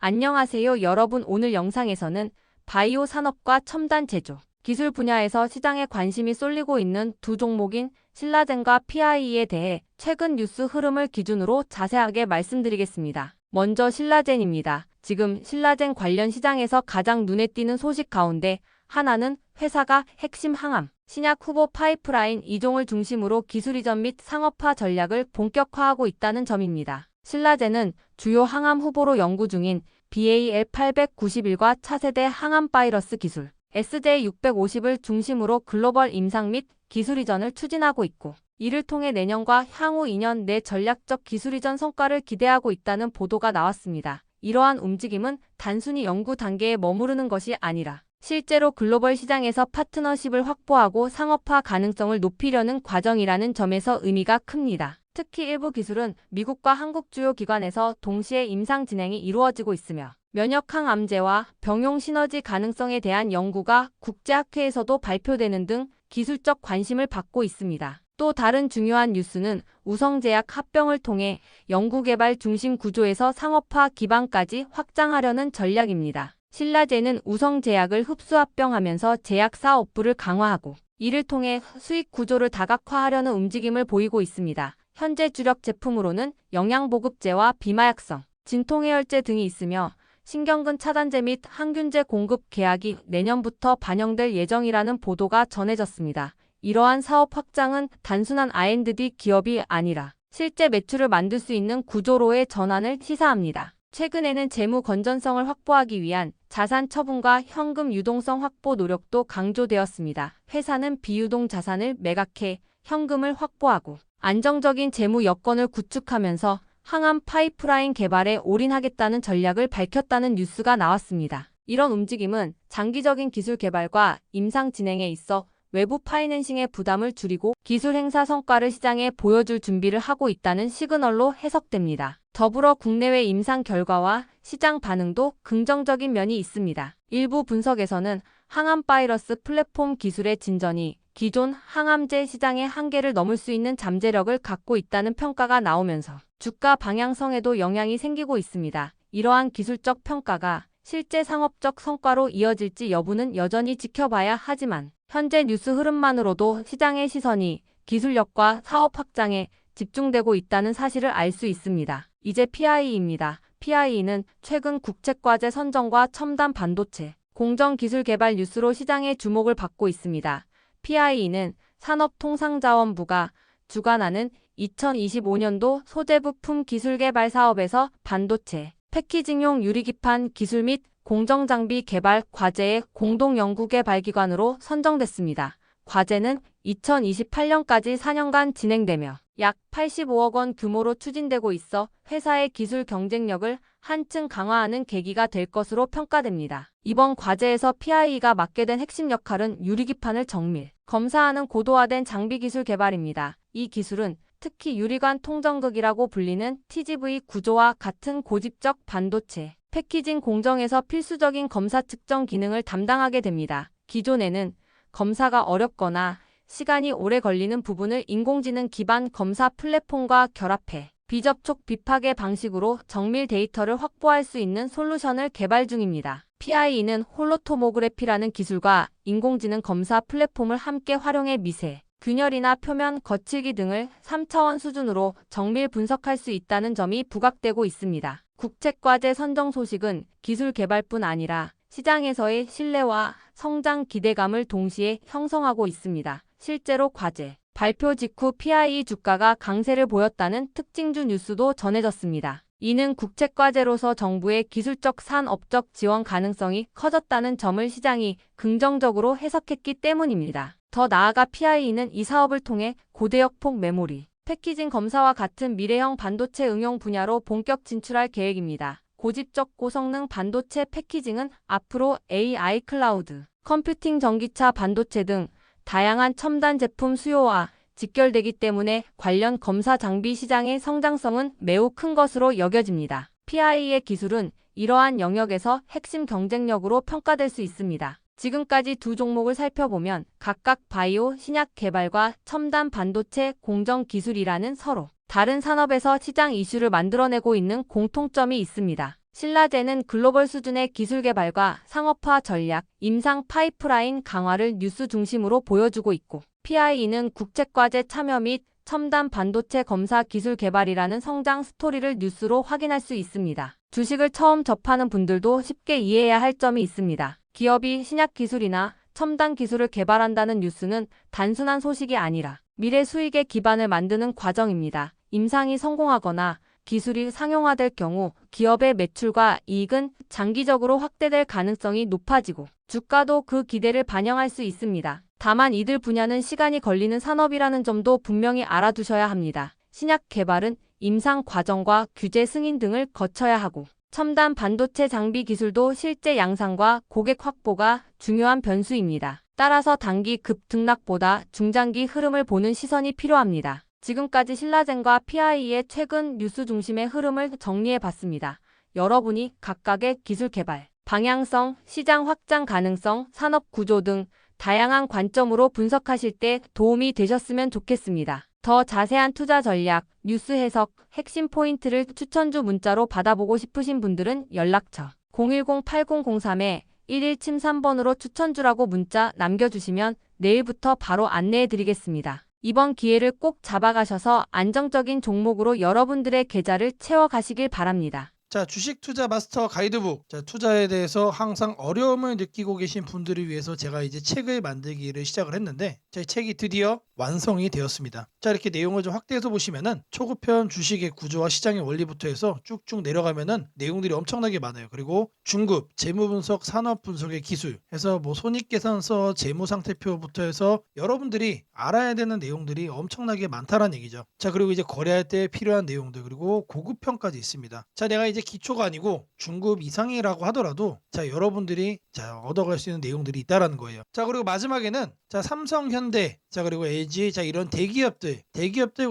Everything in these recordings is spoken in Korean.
안녕하세요 여러분. 오늘 영상에서는 바이오 산업과 첨단 제조, 기술 분야에서 시장에 관심이 쏠리고 있는 두 종목인 신라젠과 PIE에 대해 최근 뉴스 흐름을 기준으로 자세하게 말씀드리겠습니다. 먼저 신라젠입니다. 지금 신라젠 관련 시장에서 가장 눈에 띄는 소식 가운데 하나는 회사가 핵심 항암, 신약 후보 파이프라인 이종을 중심으로 기술 이전 및 상업화 전략을 본격화하고 있다는 점입니다. 신라젠은 주요 항암 후보로 연구 중인 BAL891과 차세대 항암 바이러스 기술 SJ650을 중심으로 글로벌 임상 및 기술 이전을 추진하고 있고, 이를 통해 내년과 향후 2년 내 전략적 기술 이전 성과를 기대하고 있다는 보도가 나왔습니다. 이러한 움직임은 단순히 연구 단계에 머무르는 것이 아니라 실제로 글로벌 시장에서 파트너십을 확보하고 상업화 가능성을 높이려는 과정이라는 점에서 의미가 큽니다. 특히 일부 기술은 미국과 한국 주요 기관에서 동시에 임상 진행이 이루어지고 있으며, 면역항암제와 병용 시너지 가능성에 대한 연구가 국제학회에서도 발표되는 등 기술적 관심을 받고 있습니다. 또 다른 중요한 뉴스는 우성제약 합병을 통해 연구개발 중심 구조에서 상업화 기반까지 확장하려는 전략입니다. 신라젠은 우성제약을 흡수 합병하면서 제약 사업부를 강화하고, 이를 통해 수익 구조를 다각화하려는 움직임을 보이고 있습니다. 현재 주력 제품으로는 영양보급제와 비마약성, 진통해열제 등이 있으며, 신경근 차단제 및 항균제 공급 계약이 내년부터 반영될 예정이라는 보도가 전해졌습니다. 이러한 사업 확장은 단순한 R&D 기업이 아니라 실제 매출을 만들 수 있는 구조로의 전환을 시사합니다. 최근에는 재무 건전성을 확보하기 위한 자산 처분과 현금 유동성 확보 노력도 강조되었습니다. 회사는 비유동 자산을 매각해 현금을 확보하고 안정적인 재무 여건을 구축하면서 항암 파이프라인 개발에 올인하겠다는 전략을 밝혔다는 뉴스가 나왔습니다. 이런 움직임은 장기적인 기술 개발과 임상 진행에 있어 외부 파이낸싱의 부담을 줄이고 기술 행사 성과를 시장에 보여줄 준비를 하고 있다는 시그널로 해석됩니다. 더불어 국내외 임상 결과와 시장 반응도 긍정적인 면이 있습니다. 일부 분석에서는 항암 바이러스 플랫폼 기술의 진전이 기존 항암제 시장의 한계를 넘을 수 있는 잠재력을 갖고 있다는 평가가 나오면서 주가 방향성에도 영향이 생기고 있습니다. 이러한 기술적 평가가 실제 상업적 성과로 이어질지 여부는 여전히 지켜봐야 하지만, 현재 뉴스 흐름만으로도 시장의 시선이 기술력과 사업 확장에 집중되고 있다는 사실을 알 수 있습니다. 이제 PIE입니다. PIE는 최근 국책과제 선정과 첨단 반도체, 공정기술 개발 뉴스로 시장의 주목을 받고 있습니다. PIE는 산업통상자원부가 주관하는 2025년도 소재부품 기술개발 사업에서 반도체, 패키징용 유리기판 기술 및 공정장비 개발 과제의 공동연구개발기관으로 선정됐습니다. 과제는 2028년까지 4년간 진행되며 약 85억 원 규모로 추진되고 있어 회사의 기술 경쟁력을 한층 강화하는 계기가 될 것으로 평가됩니다. 이번 과제에서 PIE가 맡게 된 핵심 역할은 유리기판을 정밀 검사하는 고도화된 장비 기술 개발입니다. 이 기술은 특히 유리관 통정극이라고 불리는 TGV 구조와 같은 고집적 반도체, 패키징 공정에서 필수적인 검사 측정 기능을 담당하게 됩니다. 기존에는 검사가 어렵거나 시간이 오래 걸리는 부분을 인공지능 기반 검사 플랫폼과 결합해 비접촉 비파괴 방식으로 정밀 데이터를 확보할 수 있는 솔루션을 개발 중입니다. PIE는 홀로토모그래피라는 기술과 인공지능 검사 플랫폼을 함께 활용해 미세, 균열이나 표면 거칠기 등을 3차원 수준으로 정밀 분석할 수 있다는 점이 부각되고 있습니다. 국책과제 선정 소식은 기술 개발뿐 아니라 시장에서의 신뢰와 성장 기대감을 동시에 형성하고 있습니다. 실제로 과제 발표 직후 PIE 주가가 강세를 보였다는 특징주 뉴스도 전해졌습니다. 이는 국책과제로서 정부의 기술적 산업적 지원 가능성이 커졌다는 점을 시장이 긍정적으로 해석했기 때문입니다. 더 나아가 PIE는 이 사업을 통해 고대역폭 메모리, 패키징 검사와 같은 미래형 반도체 응용 분야로 본격 진출할 계획입니다. 고집적 고성능 반도체 패키징은 앞으로 AI 클라우드, 컴퓨팅 전기차 반도체 등 다양한 첨단 제품 수요와 직결되기 때문에 관련 검사 장비 시장의 성장성은 매우 큰 것으로 여겨집니다. PIE의 기술은 이러한 영역에서 핵심 경쟁력으로 평가될 수 있습니다. 지금까지 두 종목을 살펴보면 각각 바이오, 신약 개발과 첨단 반도체 공정 기술이라는 서로 다른 산업에서 시장 이슈를 만들어내고 있는 공통점이 있습니다. 신라제는 글로벌 수준의 기술 개발과 상업화 전략, 임상 파이프라인 강화를 뉴스 중심으로 보여주고 있고, PIE는 국책과제 참여 및 첨단 반도체 검사 기술 개발이라는 성장 스토리를 뉴스로 확인할 수 있습니다. 주식을 처음 접하는 분들도 쉽게 이해해야 할 점이 있습니다. 기업이 신약 기술이나 첨단 기술을 개발한다는 뉴스는 단순한 소식이 아니라 미래 수익의 기반을 만드는 과정입니다. 임상이 성공하거나 기술이 상용화될 경우 기업의 매출과 이익은 장기적으로 확대될 가능성이 높아지고 주가도 그 기대를 반영할 수 있습니다. 다만 이들 분야는 시간이 걸리는 산업이라는 점도 분명히 알아두셔야 합니다. 신약 개발은 임상 과정과 규제 승인 등을 거쳐야 하고 첨단 반도체 장비 기술도 실제 양산과 고객 확보가 중요한 변수입니다. 따라서 단기 급등락보다 중장기 흐름을 보는 시선이 필요합니다. 지금까지 신라젠과 PIE의 최근 뉴스 중심의 흐름을 정리해봤습니다. 여러분이 각각의 기술 개발, 방향성, 시장 확장 가능성, 산업 구조 등 다양한 관점으로 분석하실 때 도움이 되셨으면 좋겠습니다. 더 자세한 투자 전략, 뉴스 해석, 핵심 포인트를 추천주 문자로 받아보고 싶으신 분들은 연락처 010-8003-1173번으로 추천주라고 문자 남겨주시면 내일부터 바로 안내해드리겠습니다. 이번 기회를 꼭 잡아가셔서 안정적인 종목으로 여러분들의 계좌를 채워가시길 바랍니다. 자, 주식 투자 마스터 가이드북. 자, 투자에 대해서 항상 어려움을 느끼고 계신 분들을 위해서 제가 이제 책을 만들기를 시작을 했는데, 제 책이 드디어 완성이 되었습니다. 자, 이렇게 내용을 좀 확대해서 보시면은 초급편 주식의 구조와 시장의 원리부터 해서 쭉쭉 내려가면은 내용들이 엄청나게 많아요. 그리고 중급, 재무 분석, 산업 분석의 기술 해서 뭐 손익계산서, 재무 상태표부터 해서 여러분들이 알아야 되는 내용들이 엄청나게 많다라는 얘기죠. 자, 그리고 이제 거래할 때 필요한 내용들, 그리고 고급편까지 있습니다. 자, 내가 이제 기초가 아니고 중급 이상이라고 하더라도 자, 여러분들이 자, 얻어갈 수 있는 내용들이 있다라는 거예요. 자, 그리고 마지막에는 자, 삼성, 현대, 자, 그리고 LG, 자, 이런 대기업들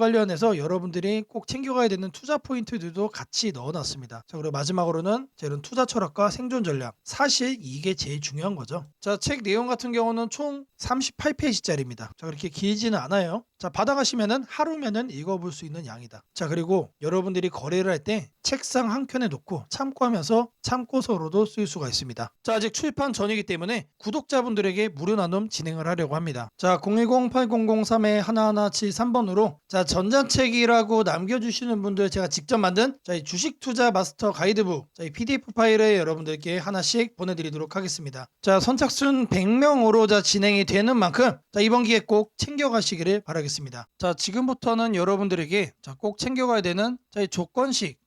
관련해서 여러분들이 꼭 챙겨가야 되는 투자 포인트들도 같이 넣어놨습니다. 자, 그리고 마지막으로는 자, 이런 투자 철학과 생존 전략, 사실 이게 제일 중요한 거죠. 자, 책 내용 같은 경우는 총 38페이지짜리입니다. 자, 그렇게 길지는 않아요. 자, 받아가시면은 하루면은 읽어볼 수 있는 양이다. 자, 그리고 여러분들이 거래를 할 때 책상 한 켠에 놓고 참고하면서 참고서로도 쓸 수가 있습니다. 자, 아직 출판 전이기 때문에 구독자분들에게 무료 나눔 진행을 하려고 합니다. 자, 010-8003-1173번으로 자, 전자책이라고 남겨주시는 분들 제가 직접 만든 자, 이 주식 투자 마스터 가이드북 자, 이 PDF 파일을 여러분들께 하나씩 보내드리도록 하겠습니다. 자, 선착순 100명으로 자, 진행이 되는 만큼 자, 이번 기회 꼭 챙겨가시기를 바라겠습니다. 자, 지금부터는 여러분들에게 자, 꼭 챙겨가야 되는 자, 이 조건식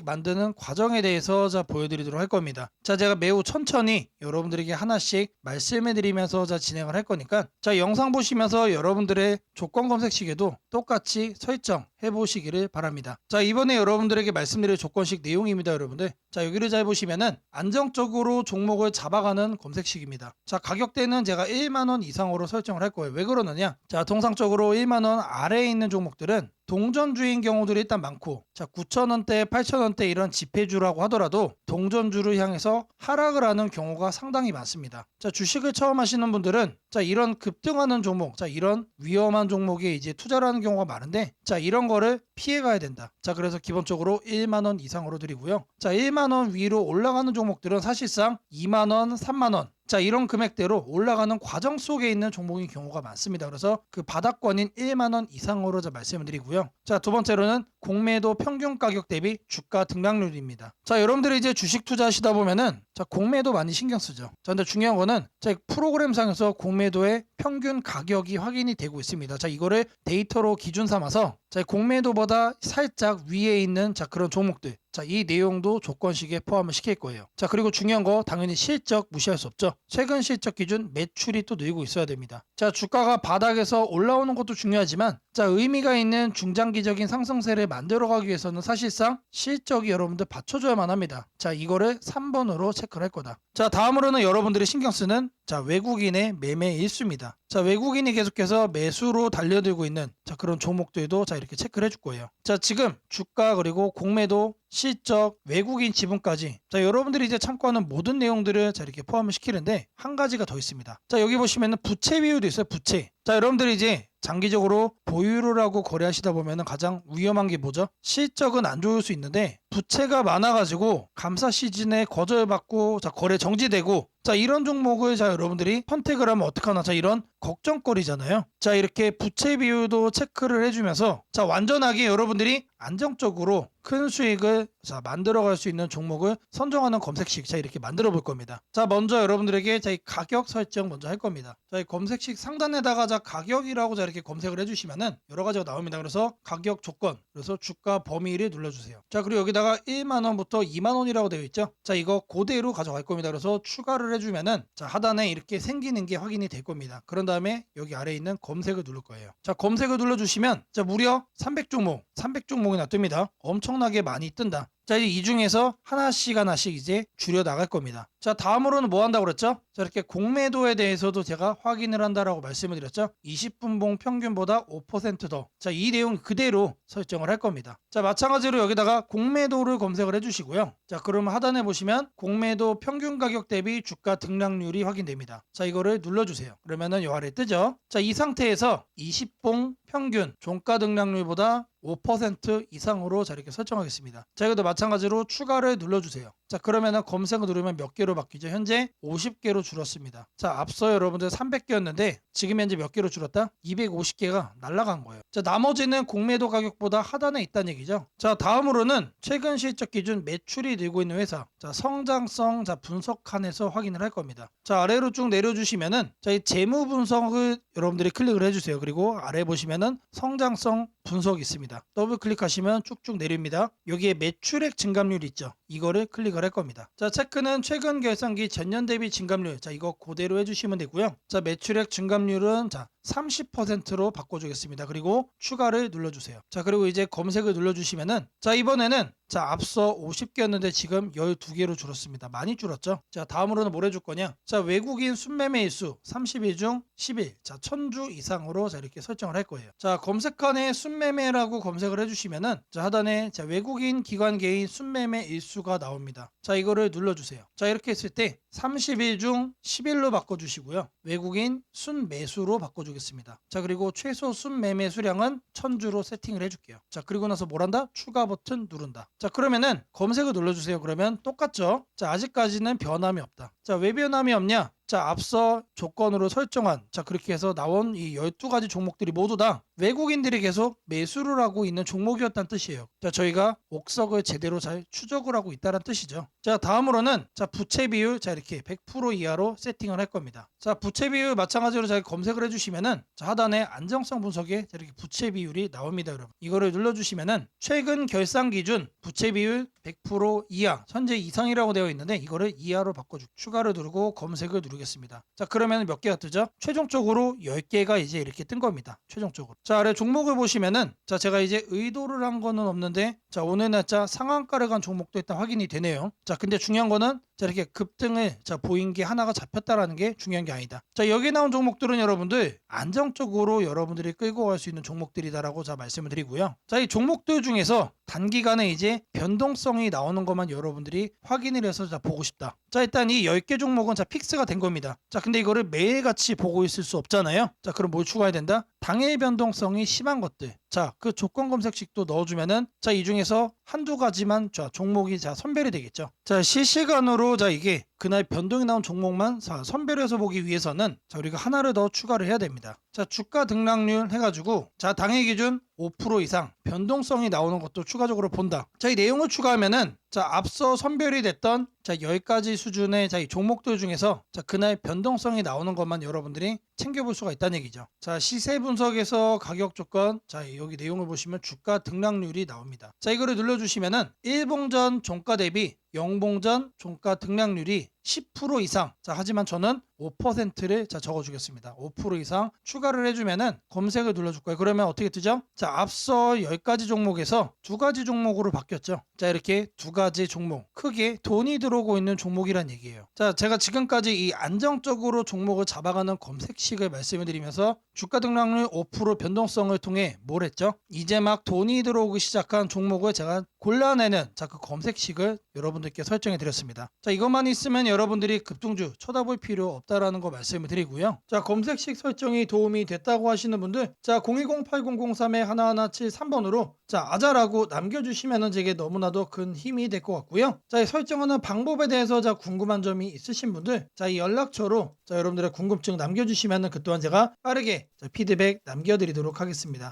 만드는 과정에 대해서 자, 보여드리도록 할 겁니다. 자, 제가 매우 천천히 여러분들에게 하나씩 말씀해드리면서 자, 진행을 할 거니까 자, 영상 보시면서 여러분들의 조건 검색 시계도 똑같이 설정해 보시기를 바랍니다. 자, 이번에 여러분들에게 말씀드릴 조건식 내용입니다, 여러분들. 자, 여기를 잘 보시면은 안정적으로 종목을 잡아가는 검색식입니다. 자, 가격대는 제가 1만원 이상으로 설정을 할 거예요. 왜 그러느냐? 자, 통상적으로 1만원 아래에 있는 종목들은 동전주인 경우들이 일단 많고 자, 9,000원대, 8,000원대 이런 지폐주라고 하더라도 동전주를 향해서 하락을 하는 경우가 상당히 많습니다. 자, 주식을 처음 하시는 분들은 자, 이런 급등하는 종목, 자, 이런 위험한 종목에 이제 투자를 하는 경우가 많은데 자, 이런 거를 피해 가야 된다. 자, 그래서 기본적으로 1만원 이상으로 드리고요. 자, 1만원 위로 올라가는 종목들은 사실상 2만원, 3만원 자, 이런 금액대로 올라가는 과정 속에 있는 종목인 경우가 많습니다. 그래서 그 바닥권인 1만원 이상으로 말씀을 드리고요. 자, 두 번째로는 공매도 평균 가격 대비 주가 등락률입니다. 자, 여러분들이 이제 주식 투자하시다 보면은 자, 공매도 많이 신경 쓰죠. 자, 근데 중요한 거는 자, 프로그램상에서 공매도의 평균 가격이 확인이 되고 있습니다. 자, 이거를 데이터로 기준 삼아서 자, 공매도보다 살짝 위에 있는 자, 그런 종목들 자, 이 내용도 조건식에 포함을 시킬 거예요. 자, 그리고 중요한 거 당연히 실적 무시할 수 없죠. 최근 실적 기준 매출이 또 늘고 있어야 됩니다. 자, 주가가 바닥에서 올라오는 것도 중요하지만 자, 의미가 있는 중장기적인 상승세를 만들어가기 위해서는 사실상 실적이 여러분들 받쳐줘야만 합니다. 자, 이거를 3번으로 체크를 할 거다. 자, 다음으로는 여러분들이 신경 쓰는 자, 외국인의 매매 일수입니다. 자, 외국인이 계속해서 매수로 달려들고 있는 자, 그런 종목들도 자, 이렇게 체크를 해줄 거예요. 자, 지금 주가 그리고 공매도 실적, 외국인 지분까지 자, 여러분들이 이제 참고하는 모든 내용들을 자, 이렇게 포함을 시키는데 한 가지가 더 있습니다. 자, 여기 보시면은 부채 비율도 있어요. 부채. 자, 여러분들이 이제 장기적으로 보유를 하고 거래하시다 보면 가장 위험한 게 뭐죠? 실적은 안 좋을 수 있는데 부채가 많아가지고 감사 시즌에 거절받고 자 거래 정지되고 자 이런 종목을 자 여러분들이 선택을 하면 어떡하나 자 이런 걱정거리잖아요. 자 이렇게 부채 비율도 체크를 해주면서 자 완전하게 여러분들이 안정적으로 큰 수익을 자 만들어갈 수 있는 종목을 선정하는 검색식 자 이렇게 만들어 볼 겁니다. 자 먼저 여러분들에게 자 이 가격 설정 먼저 할 겁니다. 자 이 검색식 상단에다가 자 가격이라고 자 이렇게 검색을 해주시면은 여러 가지가 나옵니다. 그래서 가격 조건 그래서 주가 범위를 눌러주세요. 자 그리고 여기다가 1만원부터 2만원이라고 되어 있죠. 자 이거 그대로 가져갈 겁니다. 그래서 추가를 해주면은 자 하단에 이렇게 생기는 게 확인이 될 겁니다. 그런 다음에 여기 아래에 있는 검색을 누를 거예요. 자 검색을 눌러주시면 자 무려 300종목이 뜹니다. 엄청나게 많이 뜬다. 자 이제 이 중에서 하나씩 이제 줄여 나갈 겁니다. 자 다음으로는 뭐 한다고 그랬죠? 자 이렇게 공매도에 대해서도 제가 확인을 한다라고 말씀을 드렸죠. 20분봉 평균보다 5% 더. 자 이 내용 그대로 설정을 할 겁니다. 자 마찬가지로 여기다가 공매도를 검색을 해주시고요. 자 그러면 하단에 보시면 공매도 평균 가격 대비 주가 등락률이 확인됩니다. 자 이거를 눌러주세요. 그러면은 요 아래 뜨죠. 자 이 상태에서 20봉 평균 종가 등락률보다 5% 이상으로 자 이렇게 설정하겠습니다. 자 이것도 마찬가지로 추가를 눌러주세요. 자 그러면은 검색을 누르면 몇 개로 바뀌죠? 현재 50개로 줄었습니다. 자 앞서 여러분들 300개였는데 지금 현재 몇 개로 줄었다? 250개가 날라간 거예요. 자 나머지는 공매도 가격보다 하단에 있다는 얘기죠. 자 다음으로는 최근 실적 기준 매출이 늘고 있는 회사 자 성장성 자 분석 칸에서 확인을 할 겁니다. 자 아래로 쭉 내려주시면은 자 이 재무 분석을 여러분들이 클릭을 해주세요. 그리고 아래 보시면은 성장성 분석이 있습니다. 더블 클릭하시면 쭉쭉 내립니다. 여기에 매출액 증감률 있죠. 이거를 클릭을 할 겁니다. 자 체크는 최근 결산기 전년 대비 증감률 자 이거 그대로 해주시면 되고요. 자 매출액 증감률은 자 30%로 바꿔주겠습니다. 그리고 추가를 눌러주세요. 자 그리고 이제 검색을 눌러주시면은 자 이번에는 자 앞서 50개였는데 지금 12개로 줄었습니다. 많이 줄었죠. 자 다음으로는 뭘 해줄 거냐? 자 외국인 순매매 일수 30일 중 10일 자 1000주 이상으로 자 이렇게 설정을 할 거예요. 자 검색칸에 순매매라고 검색을 해주시면은 자 하단에 자 외국인 기관 개인 순매매 일수가 나옵니다. 자 이거를 눌러주세요. 자 이렇게 했을 때 30일 중 10일로 바꿔주시고요. 외국인 순매수로 바꿔주겠습니다. 자 그리고 최소 순매매 수량은 1000주로 세팅을 해줄게요. 자 그리고 나서 뭘 한다? 추가 버튼 누른다. 자 그러면은 검색을 눌러주세요. 그러면 똑같죠? 자 아직까지는 변함이 없다. 자 왜 변함이 없냐? 자 앞서 조건으로 설정한 자 그렇게 해서 나온 이 12가지 종목들이 모두 다 외국인들이 계속 매수를 하고 있는 종목이었다는 뜻이에요. 자 저희가 옥석을 제대로 잘 추적을 하고 있다는 뜻이죠. 자 다음으로는 자 부채 비율 자 이렇게 100% 이하로 세팅을 할 겁니다. 자 부채 비율 마찬가지로 잘 검색을 해주시면은 자 하단에 안정성 분석에 이렇게 부채 비율이 나옵니다. 여러분 이거를 눌러주시면은 최근 결산 기준 부채 비율 100% 이하 현재 이상이라고 되어 있는데 이거를 이하로 바꿔주고 추가를 누르고 검색을 누르겠습니다. 자 그러면 몇 개가 뜨죠? 최종적으로 10개가 이제 이렇게 뜬 겁니다. 최종적으로 자 아래 종목을 보시면은 자 제가 이제 의도를 한 거는 없는데 자 오늘 날짜 상한가를 간 종목도 일단 확인이 되네요. 자 근데 중요한 거는 자 이렇게 급등을 자 보인 게 하나가 잡혔다라는 게 중요한 게 아니다. 자 여기 나온 종목들은 여러분들 안정적으로 여러분들이 끌고 갈 수 있는 종목들이다라고 자 말씀을 드리고요. 자 이 종목들 중에서 단기간에 이제 변동성이 나오는 것만 여러분들이 확인을 해서 자 보고 싶다. 자 일단 이 10개 종목은 자 픽스가 된 겁니다. 자 근데 이거를 매일같이 보고 있을 수 없잖아요. 자 그럼 뭘 추가해야 된다? 당일 변동성이 심한 것들. 자 그 조건 검색식도 넣어주면은 자 이 중에서 한두 가지만 자 종목이 자 선별이 되겠죠. 자 실시간으로 자 이게 그날 변동이 나온 종목만 자 선별해서 보기 위해서는 자 우리가 하나를 더 추가를 해야 됩니다. 자 주가 등락률 해가지고 자 당일 기준 5% 이상 변동성이 나오는 것도 추가적으로 본다. 자 이 내용을 추가하면은 자 앞서 선별이 됐던 자 10가지 수준의 자 이 종목들 중에서 자 그날 변동성이 나오는 것만 여러분들이 챙겨볼 수가 있다는 얘기죠. 자 시세 분석에서 가격 조건 자 여기 내용을 보시면 주가 등락률이 나옵니다. 자 이거를 눌러주시면은 1봉전 종가 대비 0봉전 종가 등락률이 10% 이상 자 하지만 저는 5%를 자 적어주겠습니다. 5% 이상 추가를 해주면은 검색을 눌러줄 거예요. 그러면 어떻게 뜨죠? 자 앞서 10가지 종목에서 2가지 종목으로 바뀌었죠. 자 이렇게 2가지 종목 크게 돈이 들어오고 있는 종목이란 얘기예요. 자 제가 지금까지 이 안정적으로 종목을 잡아가는 검색식을 말씀을 드리면서 주가 등락률 5% 변동성을 통해 뭘 했죠? 이제 막 돈이 들어오기 시작한 종목을 제가 골라내는 그 검색식을 여러분들께 설정해 드렸습니다. 자, 이것만 있으면 여러분들이 급등주 쳐다볼 필요 없다라는 거 말씀을 드리고요. 자, 검색식 설정이 도움이 됐다고 하시는 분들, 자, 010-8003-1173번으로 자, 아자라고 남겨주시면은 제게 너무나도 큰 힘이 될 것 같고요. 자, 이 설정하는 방법에 대해서 자, 궁금한 점이 있으신 분들, 자, 이 연락처로 자, 여러분들의 궁금증 남겨주시면은 그 또한 제가 빠르게 자, 피드백 남겨드리도록 하겠습니다.